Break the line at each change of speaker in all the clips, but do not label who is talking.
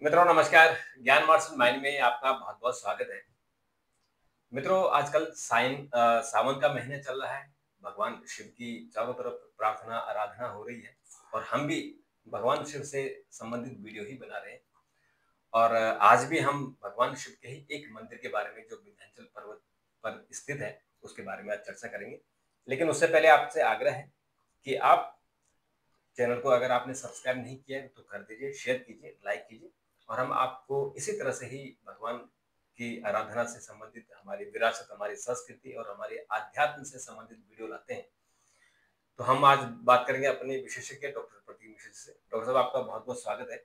मित्रों नमस्कार। ज्ञान मार्शल माइंड में आपका बहुत बहुत स्वागत है। मित्रों आजकल सावन का महीना चल रहा है। भगवान शिव की चारों तरफ प्रार्थना आराधना हो रही है और हम भी भगवान शिव से संबंधित वीडियो ही बना रहे हैं। और आज भी हम भगवान शिव के ही एक मंदिर के बारे में जो विंध्याचल पर्वत पर स्थित है उसके बारे में आज चर्चा करेंगे। लेकिन उससे पहले आपसे आग्रह है कि आप चैनल को अगर आपने सब्सक्राइब नहीं किया है तो कर दीजिए, शेयर कीजिए, लाइक कीजिए। और हम आपको इसी तरह से ही भगवान की आराधना से संबंधित हमारी विरासत, हमारी संस्कृति और हमारे आध्यात्म से संबंधित वीडियो लाते हैं। तो हम आज बात करेंगे अपने विशेषज्ञ डॉक्टर प्रदीप मिश्र से। डॉक्टर साहब आपका बहुत बहुत स्वागत है।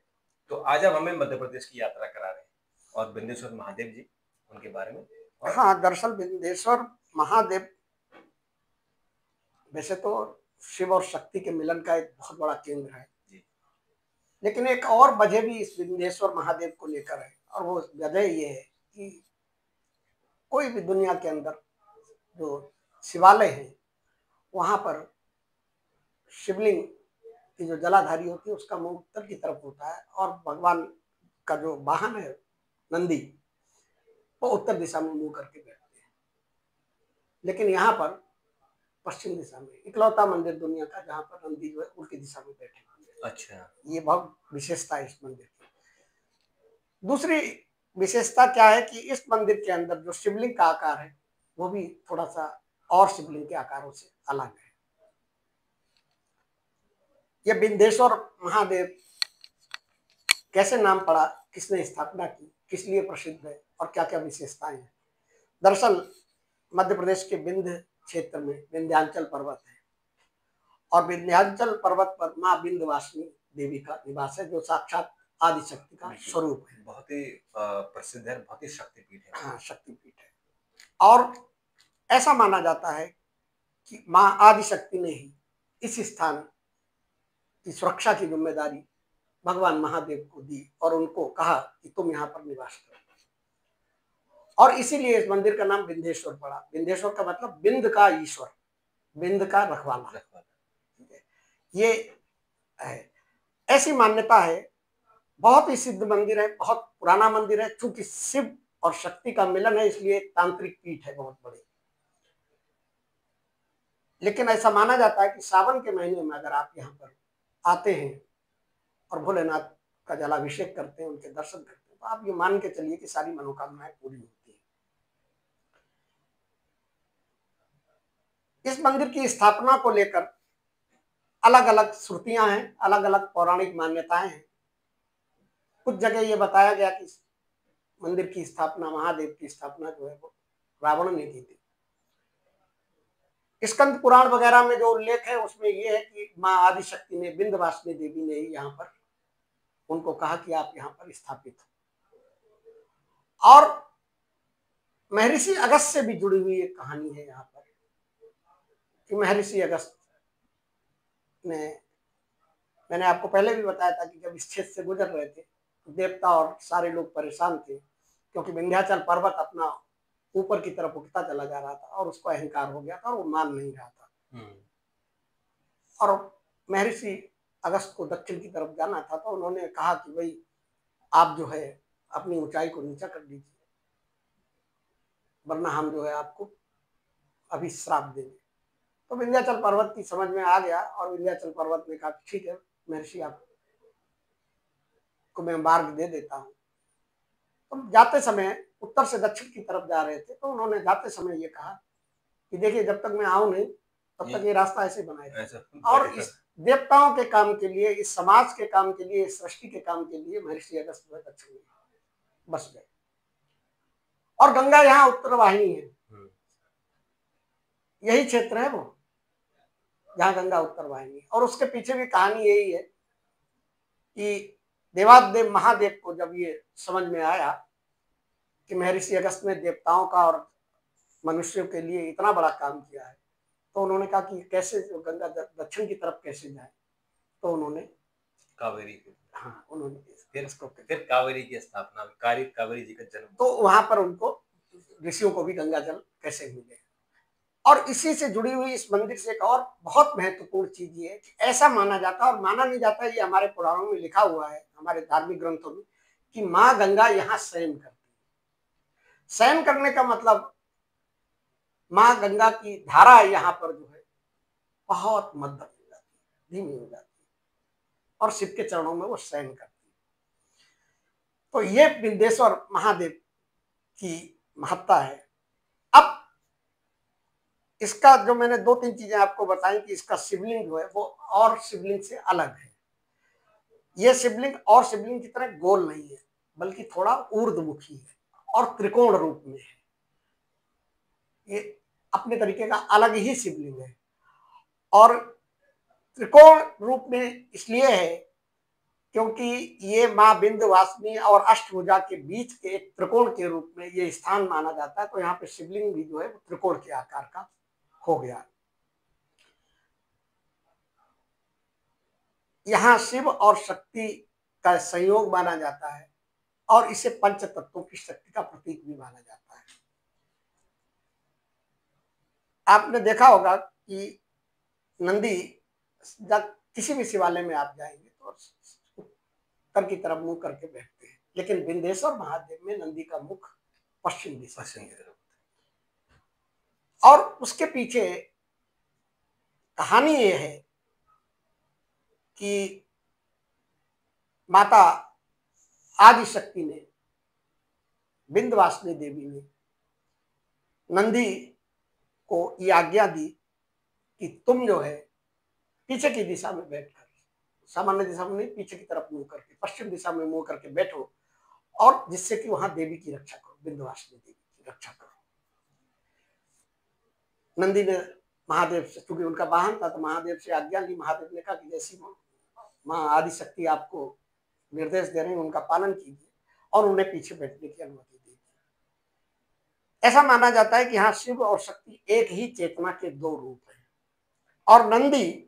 तो आज आप हमें मध्य प्रदेश की यात्रा करा रहे हैं और बिंदेश्वर महादेव जी उनके बारे में। और
हाँ, दरअसल विंध्येश्वर महादेव वैसे तो शिव और शक्ति के मिलन का एक बहुत बड़ा केंद्र है, लेकिन एक और वजह भी इस विंध्येश्वर महादेव को लेकर है। और वो वजह ये है कि कोई भी दुनिया के अंदर जो शिवालय है वहां पर शिवलिंग की जो जलाधारी होती है उसका मुंह उत्तर की तरफ होता है और भगवान का जो वाहन है नंदी वो उत्तर दिशा में मुंह करके बैठते हैं। लेकिन यहाँ पर पश्चिम दिशा में इकलौता मंदिर दुनिया का जहाँ पर नंदी जो है उल्टी दिशा में बैठे हुए हैं।
अच्छा,
ये बहुत विशेषता है इस मंदिर की। दूसरी विशेषता क्या है कि इस मंदिर के अंदर जो शिवलिंग का आकार है वो भी थोड़ा सा और शिवलिंग के आकारों से अलग है। ये विंध्येश्वर महादेव कैसे नाम पड़ा, किसने स्थापना की, किस लिए प्रसिद्ध है और क्या क्या विशेषताएं हैं। दरअसल मध्य प्रदेश के विंध्य क्षेत्र में विंध्याचल पर्वत है और विंध्याचल पर्वत पर माँ विंध्यवासिनी देवी का निवास है जो साक्षात आदिशक्ति का स्वरूप है।
बहुत ही प्रसिद्ध है, बहुत ही शक्तिपीठ है।
हाँ, शक्तिपीठ है। और ऐसा माना जाता है कि माँ आदिशक्ति ने ही इस स्थान की सुरक्षा की जिम्मेदारी भगवान महादेव को दी और उनको कहा कि तुम यहाँ पर निवास करो। और इसीलिए इस मंदिर का नाम विंध्येश्वर पड़ा। विंध्येश्वर का मतलब विंध्य का ईश्वर, विंध्य का रखवाला। ये है, ऐसी मान्यता है। बहुत ही सिद्ध मंदिर है, बहुत पुराना मंदिर है। चूंकि शिव और शक्ति का मिलन है इसलिए तांत्रिक पीठ है बहुत बड़ी। लेकिन ऐसा माना जाता है कि सावन के महीने में अगर आप यहाँ पर आते हैं और भोलेनाथ का जलाभिषेक करते हैं, उनके दर्शन करते हैं, तो आप ये मान के चलिए कि सारी मनोकामनाएं पूरी होती है। इस मंदिर की स्थापना को लेकर अलग अलग श्रुतियां हैं, अलग अलग पौराणिक मान्यताएं हैं। कुछ जगह ये बताया गया कि मंदिर की स्थापना, महादेव की स्थापना जो है वो रावण ने की थी। स्कंद पुराण वगैरह में जो उल्लेख है उसमें ये है कि माँ आदिशक्ति ने, विंध्यवासिनी देवी ने ही यहाँ पर उनको कहा कि आप यहाँ पर स्थापित हो। और महर्षि अगस्त से भी जुड़ी हुई एक कहानी है यहाँ पर कि महर्षि अगस्त ने, मैंने आपको पहले भी बताया था कि जब इस क्षेत्र से गुजर रहे थे तो देवता और सारे लोग परेशान थे क्योंकि विंध्याचल पर्वत अपना ऊपर की तरफ उठता चला जा रहा था और उसको अहंकार हो गया था और वो मान नहीं रहा था। और महर्षि अगस्त को दक्षिण की तरफ जाना था तो उन्होंने कहा कि भाई आप जो है अपनी ऊंचाई को नीचा कर दीजिए वरना हम जो है आपको अभी श्राप देंगे। तो विंध्याचल पर्वत की समझ में आ गया और विंध्याचल पर्वत ने कहा ठीक है महर्षि आप को मैं मार्ग दे देता हूँ। तो जाते समय उत्तर से दक्षिण की तरफ जा रहे थे तो उन्होंने जाते समय ये कहा कि देखिए जब तक मैं आऊं नहीं तब तक ये रास्ता ऐसे बनाएगा। और इस देवताओं के काम के लिए, इस समाज के काम के लिए, इस सृष्टि के काम के लिए महर्षि अगस्त जो है दक्षिण में बस गए। और गंगा यहाँ उत्तर वाहिनी है, यही क्षेत्र है वो जहाँ गंगा उत्तर वाहिनी। और उसके पीछे भी कहानी यही है कि देवादेव महादेव को जब ये समझ में आया कि महर्षि अगस्त ने देवताओं का और मनुष्यों के लिए इतना बड़ा काम किया है तो उन्होंने कहा कि कैसे गंगा दक्षिण की तरफ कैसे जाए। तो उन्होंने
कावेरी,
हाँ उन्होंने
फिर कावेरी की स्थापना, कावेरी जी का जन्म।
तो वहां पर उनको ऋषियों को भी गंगा जल कैसे मिले। और इसी से जुड़ी हुई इस मंदिर से एक और बहुत महत्वपूर्ण चीज ये है कि ऐसा माना जाता है और माना नहीं जाता, ये हमारे पुराणों में लिखा हुआ है, हमारे धार्मिक ग्रंथों में, कि माँ गंगा यहाँ शयन करती है। शयन करने का मतलब माँ गंगा की धारा यहाँ पर जो है बहुत मध्यम हो जाती है, धीमी हो जाती है और शिव के चरणों में वो शयन करती है। तो ये बिंदेश्वर महादेव की महत्ता है। अब इसका जो मैंने 2-3 चीजें आपको बताई कि इसका शिवलिंग जो है वो और शिवलिंग से अलग है। ये शिवलिंग और शिवलिंग की तरह गोल नहीं है, बल्कि थोड़ा ऊर्ध्वमुखी है और त्रिकोण रूप में है। ये अपने तरीके का अलग ही शिवलिंग है और त्रिकोण रूप में इसलिए है क्योंकि ये माँ विंध्यवासिनी और अष्टभुजा के बीच के एक त्रिकोण के रूप में ये स्थान माना जाता है। तो यहाँ पे शिवलिंग भी जो है वो त्रिकोण के आकार का हो गया। यहाँ शिव और शक्ति का संयोग माना जाता है और इसे पंच तत्वों की शक्ति का प्रतीक भी माना जाता है। आपने देखा होगा कि नंदी जब किसी भी शिवालय में आप जाएंगे तो उत्तर की तरफ मुंह करके बैठते हैं, लेकिन विंध्येश्वर महादेव में नंदी का मुख पश्चिम दिशा से है। और उसके पीछे कहानी ये है कि माता आदिशक्ति ने, विंध्यवासिनी देवी ने नंदी को ये आज्ञा दी कि तुम जो है पीछे की दिशा में बैठकर, सामान्य दिशा में नहीं, पीछे की तरफ मुंह करके, पश्चिम दिशा में मुंह करके बैठो और जिससे कि वहां देवी की रक्षा करो, विंध्यवासिनी देवी की रक्षा करो। नंदी ने महादेव से, क्योंकि उनका वाहन था, तो महादेव से आज्ञा ली। महादेव ने कहा कि जैसी माँ आदिशक्ति आपको निर्देश दे रहे हैं उनका पालन कीजिए और उन्हें पीछे बैठने की अनुमति दीजिए। ऐसा माना जाता है कि हाँ, शिव और शक्ति एक ही चेतना के दो रूप हैं और नंदी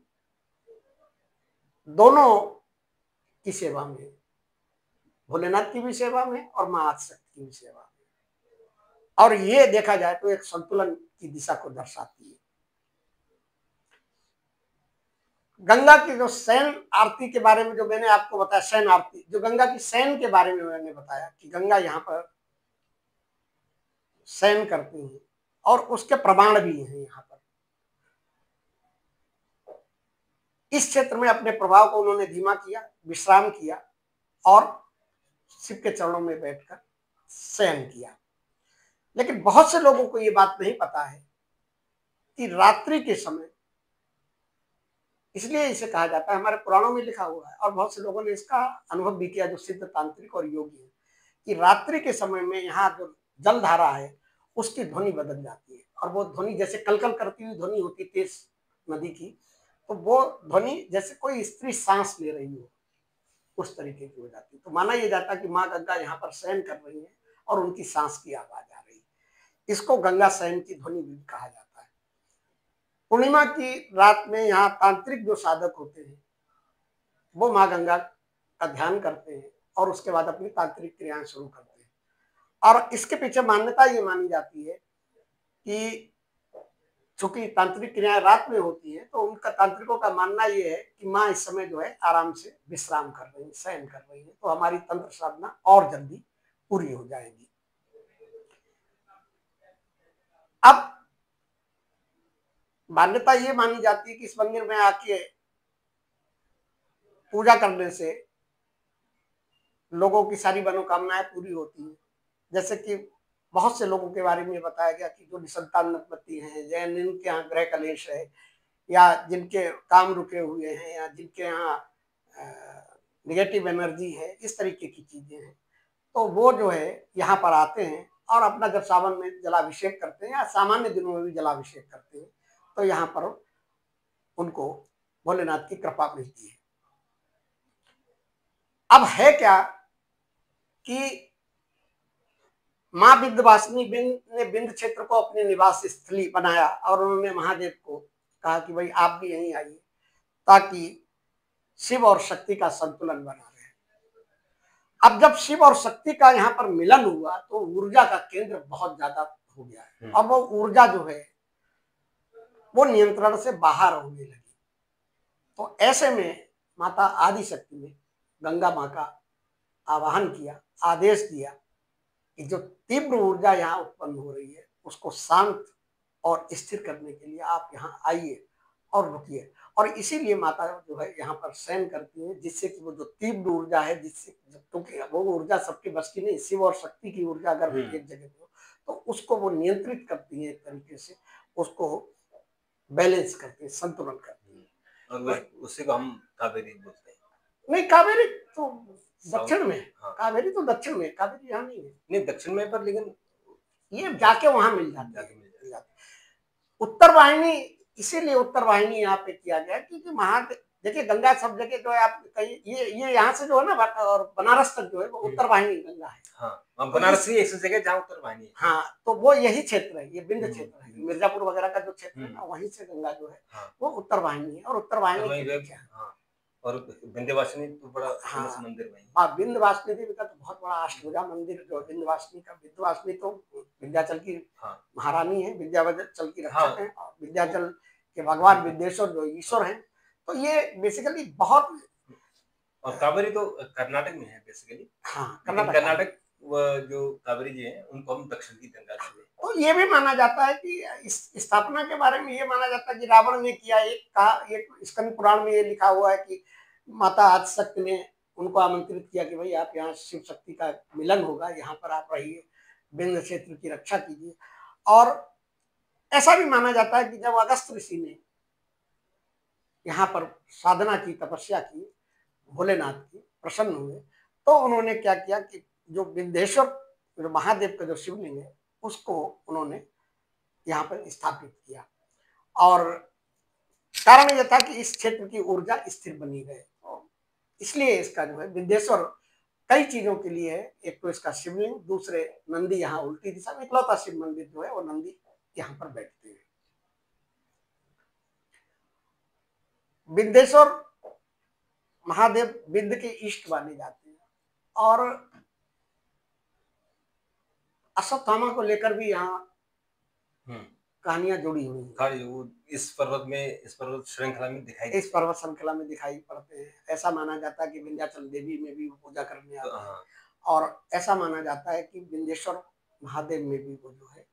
दोनों की सेवा में, भोलेनाथ की भी सेवा में और माँ आदिशक्ति की भी सेवा में। और ये देखा जाए तो एक संतुलन की दिशा को दर्शाती है। गंगा की जो शयन आरती के बारे में जो मैंने आपको बताया, शयन आरती, जो गंगा की शयन के बारे में मैंने बताया कि गंगा यहाँ पर शयन करती हैं और उसके प्रमाण भी हैं। यहाँ पर इस क्षेत्र में अपने प्रभाव को उन्होंने धीमा किया, विश्राम किया और शिव के चरणों में बैठकर शयन किया। लेकिन बहुत से लोगों को ये बात नहीं पता है कि रात्रि के समय, इसलिए इसे कहा जाता है, हमारे पुराणों में लिखा हुआ है और बहुत से लोगों ने इसका अनुभव भी किया जो सिद्ध तांत्रिक और योगी है, कि रात्रि के समय में यहाँ जो जलधारा है उसकी ध्वनि बदल जाती है और वो ध्वनि जैसे कलकल करती हुई ध्वनि होती तेज नदी की, तो वो ध्वनि जैसे कोई स्त्री सांस ले रही हो उस तरीके की हो जाती है। तो माना यह जाता है कि माँ गंगा यहाँ पर शयन कर रही है और उनकी सांस की आवाज आ रही है। इसको गंगा शयन की ध्वनि भी कहा जाता है। पूर्णिमा की रात में यहाँ तांत्रिक जो साधक होते हैं वो माँ गंगा का ध्यान करते हैं और उसके बाद अपनी तांत्रिक क्रियाएं शुरू करते हैं। और इसके पीछे मान्यता ये मानी जाती है कि चूंकि तांत्रिक क्रियाएं रात में होती है, तो उनका, तांत्रिकों का मानना ये है कि माँ इस समय जो है आराम से विश्राम कर रही है, शयन कर रही है, तो हमारी तंत्र साधना और जल्दी पूरी हो जाएगी। अब मान्यता ये मानी जाती है कि इस मंदिर में आके पूजा करने से लोगों की सारी मनोकामनाएं पूरी होती हैं। जैसे कि बहुत से लोगों के बारे में बताया गया कि जो निसंतान दंपति हैं, या जिनके यहाँ ग्रह कलेश है, या जिनके काम रुके हुए हैं, या जिनके यहाँ निगेटिव एनर्जी है, इस तरीके की चीजें हैं, तो वो जो है यहाँ पर आते हैं और अपना जब सावन में जलाभिषेक करते हैं या सामान्य दिनों में भी जलाभिषेक करते हैं, तो यहाँ पर उनको भोलेनाथ की कृपा मिलती है। अब है क्या कि माँ विंध्यवासिनी ने विंध्य क्षेत्र को अपने निवास स्थली बनाया और उन्होंने महादेव को कहा कि भाई आप भी यहीं आइए, ताकि शिव और शक्ति का संतुलन बना रहे। अब जब शिव और शक्ति का यहाँ पर मिलन हुआ तो ऊर्जा का केंद्र बहुत ज्यादा हो गया है और वो ऊर्जा जो है वो नियंत्रण से बाहर होने लगी। तो ऐसे में माता आदिशक्ति ने, गंगा माँ का आवाहन किया, आदेश दिया कि जो तीव्र ऊर्जा यहाँ उत्पन्न हो रही है उसको शांत और स्थिर करने के लिए आप यहाँ आइए और रुकिए। और इसीलिए माता जो है यहाँ पर शयन करती है, जिससे कि वो जो तीव्र ऊर्जा है, जिससे क्योंकि वो ऊर्जा सबके बस की नहीं, शिव और शक्ति की ऊर्जा अगर एक जगह पे हो तो उसको वो नियंत्रित करती है, एक तरीके से उसको बैलेंस करती है, संतुलन करती है।
और उसी को हम कावेरी बोलते हैं।
नहीं, कावेरी तो दक्षिण में,
हाँ।
कावेरी तो दक्षिण में, कावेरी यहाँ नहीं है।
नहीं, दक्षिण में, पर लेकिन
ये जाके वहां मिल जाती है। उत्तर वाहिनी, इसीलिए उत्तर वाहिनी यहाँ पे किया गया क्योंकि महादेव, देखिए गंगा सब जगह जो है, आप कहीं ये यहाँ से जो है ना और बनारस तक जो है वो उत्तर वाहिनी गंगा है।
हाँ, बनारस ही ऐसी जगह जहाँ उत्तर वाहिनी है।
हाँ, तो वो यही क्षेत्र है, ये विंध्य क्षेत्र है, मिर्जापुर वगैरह का जो क्षेत्र है ना, वहीं से गंगा जो है वो उत्तर वाहिनी है। और उत्तर वाहिनी
और विंध्यवासिनी तो बड़ा फेमस मंदिर है।
हाँ, विंध्यवासिनी देवी का तो बहुत बड़ा अष्टभुजा मंदिर जो विंध्यवासिनी का, विंध्यवासिनी तो विंध्याचल की महारानी है, विंध्याचल की रक्षक है, और विंध्याचल के भगवान विद्येश्वर जो ईश्वर हैं। तो ये बेसिकली बहुत,
और कावेरी तो कर्नाटक में है बेसिकली।
हाँ,
कर्नाटक जो कावेरी जी हैं उनको हम दक्षिण की गंगा कहते हैं।
तो ये भी माना जाता है कि इस स्थापना के बारे में ये माना जाता है कि रावण ने किया, एक स्कंद पुराण में ये लिखा हुआ है कि माता आदिशक्ति ने उनको आमंत्रित किया कि भाई आप यहाँ शिव शक्ति का मिलन होगा, यहाँ पर आप रहिए, विंध्य क्षेत्र की रक्षा कीजिए। और ऐसा भी माना जाता है कि जब अगस्त ऋषि ने यहाँ पर साधना की, तपस्या की, भोलेनाथ की, प्रसन्न हुए, तो उन्होंने क्या किया कि जो विंध्येश्वर, जो महादेव का जो शिवलिंग है, उसको उन्होंने यहाँ पर स्थापित किया। और कारण यह था कि इस क्षेत्र की ऊर्जा स्थिर बनी रहे, इसलिए इसका जो है विंध्येश्वर कई चीजों के लिए है। एक तो इसका शिवलिंग, दूसरे नंदी यहाँ उल्टी दिशा में, इकलौता शिव मंदिर जो है वो नंदी यहाँ पर बैठते हैं। विंध्येश्वर महादेव विंध्य के ईष्ट माने जाते हैं। और अश्वत्थामा को लेकर भी यहाँ कहानियां जुड़ी हुई हैं।
इस पर्वत श्रृंखला में
दिखाई पड़ते हैं। ऐसा माना जाता है कि विंध्याचल देवी में भी वो पूजा करने आते हैं, और ऐसा माना जाता है कि विंध्येश्वर महादेव में भी वो जो है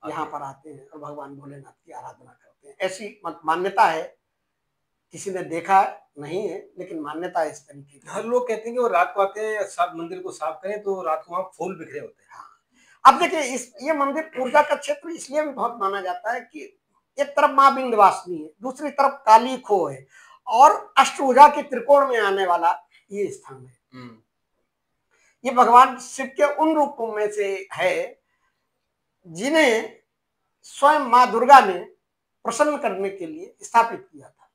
यहाँ पर आते हैं और भगवान भोलेनाथ की आराधना करते हैं। ऐसी मान्यता है, किसी ने देखा नहीं है लेकिन मान्यता इस तरीके की।
हर लोग कहते हैं कि वो रात को आते हैं, सब मंदिर को साफ करें तो रात को वहाँ फूल बिखरे होते हैं।
अब देखिए, ये मंदिर ऊर्जा का क्षेत्र इसलिए भी बहुत माना जाता है कि एक तरफ माँ विंध्यवासिनी है, दूसरी तरफ काली खो है, और अष्टभुजा के त्रिकोण में आने वाला ये स्थान है। ये भगवान शिव के उन रूपों में से है जिन्हें स्वयं माँ दुर्गा ने प्रसन्न करने के लिए स्थापित किया था।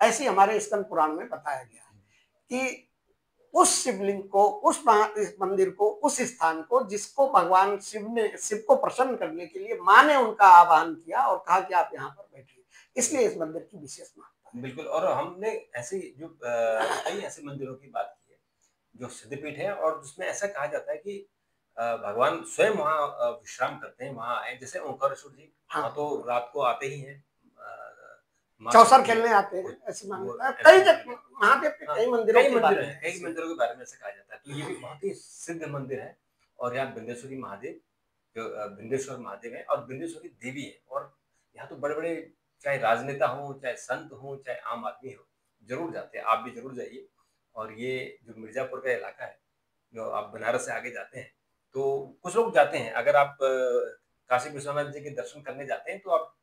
ऐसी हमारे स्कंद पुराण में बताया गया है कि उस शिवलिंग को, उस मंदिर को, उस स्थान को, जिसको भगवान शिव को प्रसन्न करने के लिए माँ ने उनका आह्वान किया और कहा कि आप यहाँ पर बैठिए, इसलिए इस मंदिर की विशेष महत्ता है।
बिल्कुल। और हमने ऐसे जो कई ऐसे मंदिरों की बात की है जो सिद्धपीठ है, और उसमें ऐसा कहा जाता है कि भगवान स्वयं वहाँ विश्राम करते हैं, वहाँ आए। जैसे ओंकारेश्वर जी, हाँ, तो रात को आते ही हैं,
चौसर खेलने आते हैं, ऐसी मान्यता है। कई महादेव के कई मंदिरों के बारे
में ऐसा कहा जाता है। तो ये भी बहुत ही सिद्ध मंदिर है। और यहाँ विंध्येश्वरी महादेव, जो विंध्येश्वर महादेव है, और विंध्येश्वरी देवी है। और यहाँ तो बड़े बड़े, चाहे राजनेता हो, चाहे संत हो, चाहे आम आदमी हो, जरूर जाते हैं। आप भी जरूर जाइए। और ये जो मिर्जापुर का इलाका है, जो आप बनारस से आगे जाते हैं तो कुछ लोग जाते हैं, अगर आप काशी विश्वनाथ जी के दर्शन करने जाते हैं तो आप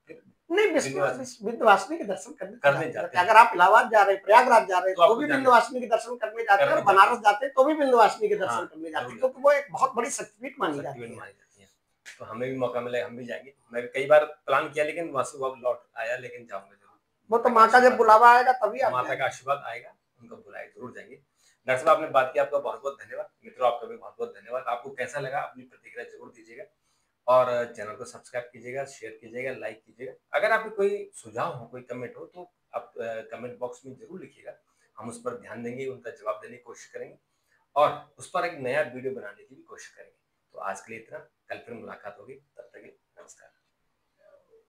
नहीं, विंध्यवासिनी के दर्शन करने जाते हैं। अगर आप इलाहाबाद जा रहे हैं, प्रयागराज जा रहे हैं तो भी विंध्यवासिनी के दर्शन करने जाते हैं, और बनारस जाते हैं तो भी विंध्यवासिनी के दर्शन करने जाते हैं, क्योंकि वो एक बहुत बड़ी शक्तिपीठ मानी जाती है।
तो हमें भी मौका मिला, हम भी जाएंगे। मैं कई बार प्लान किया लेकिन वहां से लौट आया, लेकिन जाऊंगा जरूर।
वो तो माँ का जब बुलावा आएगा तभी,
माता का आशीर्वाद आएगा, उनका बुलाए जरूर जाएंगे। डॉक्टर साहब, आपने बात की, आपका बहुत बहुत धन्यवाद। मित्रों, आपका भी बहुत बहुत धन्यवाद। आपको कैसा लगा अपनी प्रतिक्रिया जरूर दीजिएगा, और चैनल को सब्सक्राइब कीजिएगा, शेयर कीजिएगा, लाइक कीजिएगा। अगर आपको कोई सुझाव हो, कोई कमेंट हो, तो आप कमेंट बॉक्स में जरूर लिखिएगा। हम उस पर ध्यान देंगे, उनका जवाब देने की कोशिश करेंगे, और उस पर एक नया वीडियो बनाने की भी कोशिश करेंगे। तो आज के लिए इतना, कल फिर मुलाकात होगी। तब तक नमस्कार।